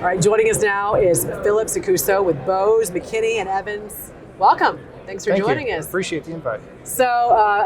All right, joining us now is Philip Sicuso with Bose McKinney and Evans. Welcome. Thanks for joining us. Appreciate the invite. So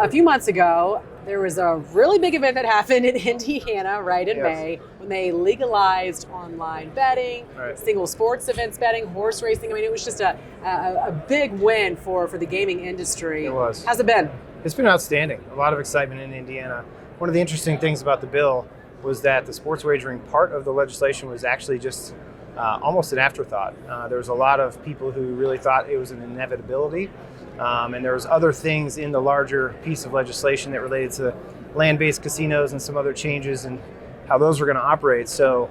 a few months ago, there was a really big event that happened in Indiana, right, in May, when they legalized online betting, single sports events betting, horse racing. I mean, it was just a big win for the gaming industry. It was. How's it been? It's been outstanding. A lot of excitement in Indiana. One of the interesting things about the bill was that the sports wagering part of the legislation was actually just almost an afterthought. There was a lot of people who really thought it was an inevitability, and there was other things in the larger piece of legislation that related to land-based casinos and some other changes and how those were going to operate. So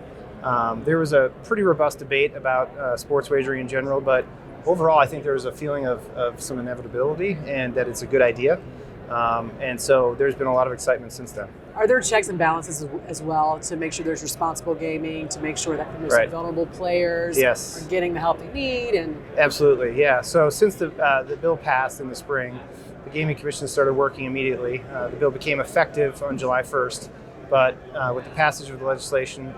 there was a pretty robust debate about sports wagering in general, but overall I think there was a feeling of some inevitability and that it's a good idea. And so there's been a lot of excitement since then. Are there checks and balances as well to make sure there's responsible gaming, to make sure that the most vulnerable players are getting the help they need? And absolutely, yeah. So since the bill passed in the spring, the Gaming Commission started working immediately. The bill became effective on July 1st, but with the passage of the legislation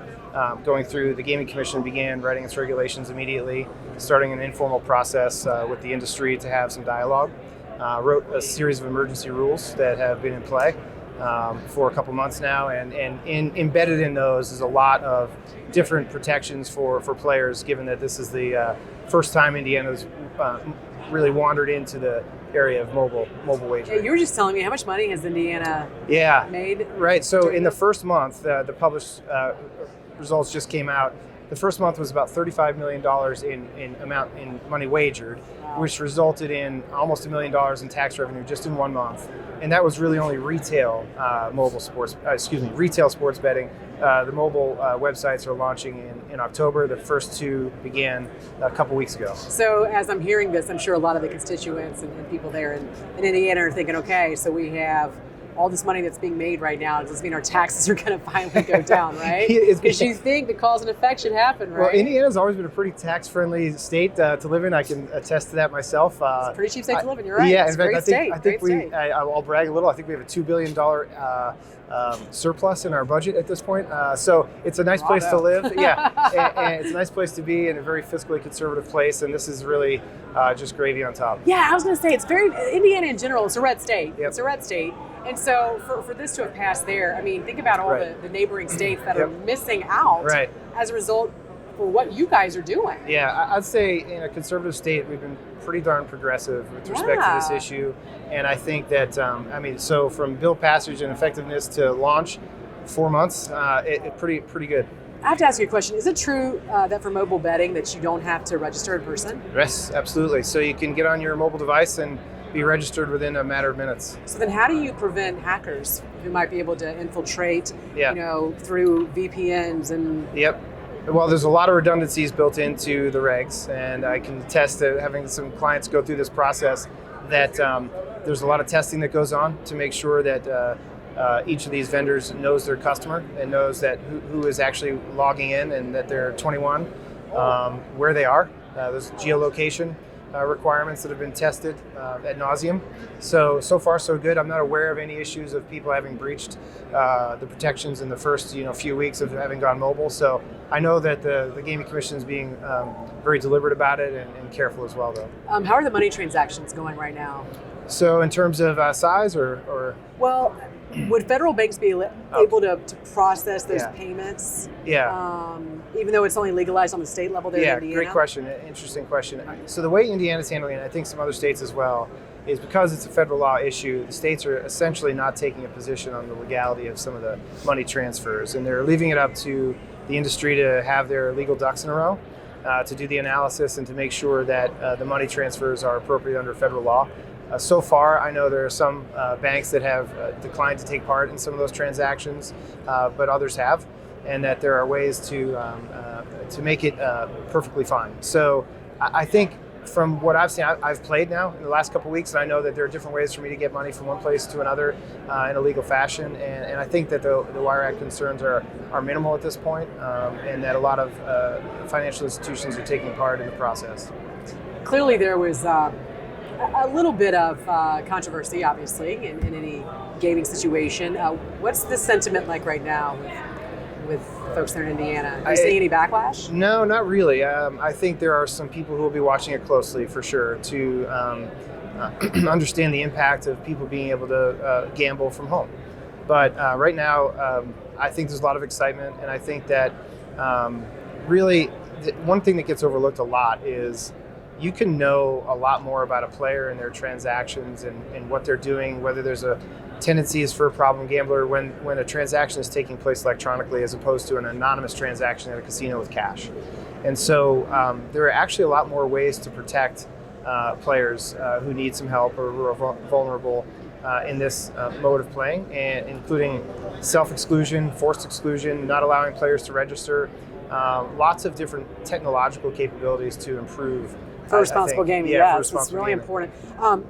going through, the Gaming Commission began writing its regulations immediately, starting an informal process with the industry to have some dialogue. Wrote a series of emergency rules that have been in play for a couple months now, and embedded in those is a lot of different protections for players, given that this is the first time Indiana's really wandered into the area of mobile wagering. Yeah, you were just telling me, how much money has Indiana made? Right, so in the first month, the published results just came out. The first month was about $35 million in money wagered, which resulted in almost $1 million in tax revenue just in 1 month. And that was really only retail retail sports betting. The mobile websites are launching in October. The first two began a couple weeks ago. So as I'm hearing this, I'm sure a lot of the constituents and people there in Indiana are thinking, okay, so we have all this money that's being made right now. Does this mean our taxes are going to finally go down, right? Because you think the cause and effect should happen, right? Well, Indiana's always been a pretty tax-friendly state to live in. I can attest to that myself. It's a pretty cheap state to live in. You're right. Yeah, it's in fact, I think I'll brag a little. I think we have a $2 billion surplus in our budget at this point. So it's a nice place to live. And it's a nice place to be in a very fiscally conservative place. And this is really just gravy on top. Yeah, I was going to say, it's very, Indiana in general, it's a red state. Yep. It's a red state. And so for this to have passed there, I mean, think about all the neighboring states that are missing out as a result for what you guys are doing. Yeah, I'd say in a conservative state, we've been pretty darn progressive with respect to this issue. And I think that, so from bill passage and effectiveness to launch, 4 months, pretty good. I have to ask you a question. Is it true that for mobile betting that you don't have to register in person? Yes, absolutely. So you can get on your mobile device and be registered within a matter of minutes. So then how do you prevent hackers who might be able to infiltrate, through VPNs and... Yep. Well, there's a lot of redundancies built into the regs, and I can attest to having some clients go through this process that there's a lot of testing that goes on to make sure that each of these vendors knows their customer and knows that who is actually logging in and that they're 21, where they are. There's geolocation requirements that have been tested ad nauseum. So far so good. I'm not aware of any issues of people having breached the protections in the first few weeks of having gone mobile. So I know that the Gaming Commission is being very deliberate about it and careful as well, though. How are the money transactions going right now? So in terms of size or? Well, would federal banks be able to process those payments? Yeah. Even though it's only legalized on the state level there in Indiana? Yeah, great question. Interesting question. So the way Indiana's handling it, I think some other states as well, is because it's a federal law issue, the states are essentially not taking a position on the legality of some of the money transfers, and they're leaving it up to the industry to have their legal ducks in a row, to do the analysis and to make sure that the money transfers are appropriate under federal law. So far, I know there are some banks that have declined to take part in some of those transactions, but others have, and that there are ways to make it perfectly fine. So I think from what I've seen, I've played now in the last couple of weeks, and I know that there are different ways for me to get money from one place to another in a legal fashion, and I think that the Wire Act concerns are minimal at this point, and that a lot of financial institutions are taking part in the process. Clearly there was a little bit of controversy, obviously, in any gaming situation. What's the sentiment like right now with folks there in Indiana? Are you seeing any backlash? No, not really. I think there are some people who will be watching it closely for sure to understand the impact of people being able to gamble from home. But right now, I think there's a lot of excitement, and I think that really one thing that gets overlooked a lot is you can know a lot more about a player and their transactions and what they're doing, whether there's a tendencies for a problem gambler when a transaction is taking place electronically as opposed to an anonymous transaction at a casino with cash. And so there are actually a lot more ways to protect players who need some help or who are vulnerable in this mode of playing, and including self-exclusion, forced exclusion, not allowing players to register, lots of different technological capabilities to improve for responsible gaming. Yeah, yes, it's really important.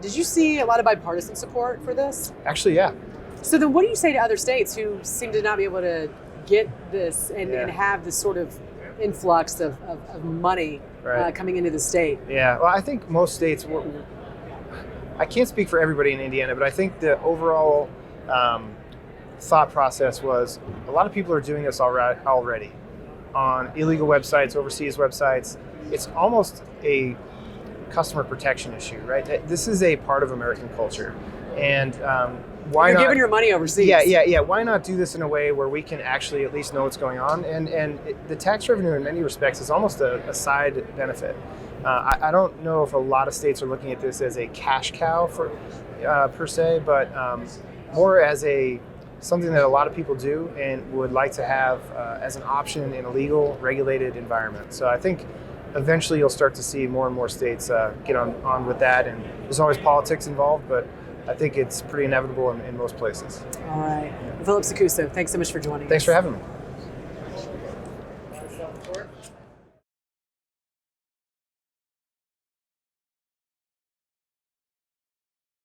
Did you see a lot of bipartisan support for this? Actually, yeah. So then what do you say to other states who seem to not be able to get this and have this sort of influx of money coming into the state? Yeah, well, I think most states, I can't speak for everybody in Indiana, but I think the overall thought process was a lot of people are doing this already on illegal websites, overseas websites. It's almost a customer protection issue, right? This is a part of American culture, and why not? You're giving your money overseas. Yeah. Why not do this in a way where we can actually at least know what's going on? And the tax revenue, in many respects, is almost a side benefit. I don't know if a lot of states are looking at this as a cash cow for per se, but more as something that a lot of people do and would like to have as an option in a legal, regulated environment. So I think eventually you'll start to see more and more states get on with that, and there's always politics involved, but I think it's pretty inevitable in most places. All right. Philip Sicuso, thanks so much for joining us. Thanks for having me.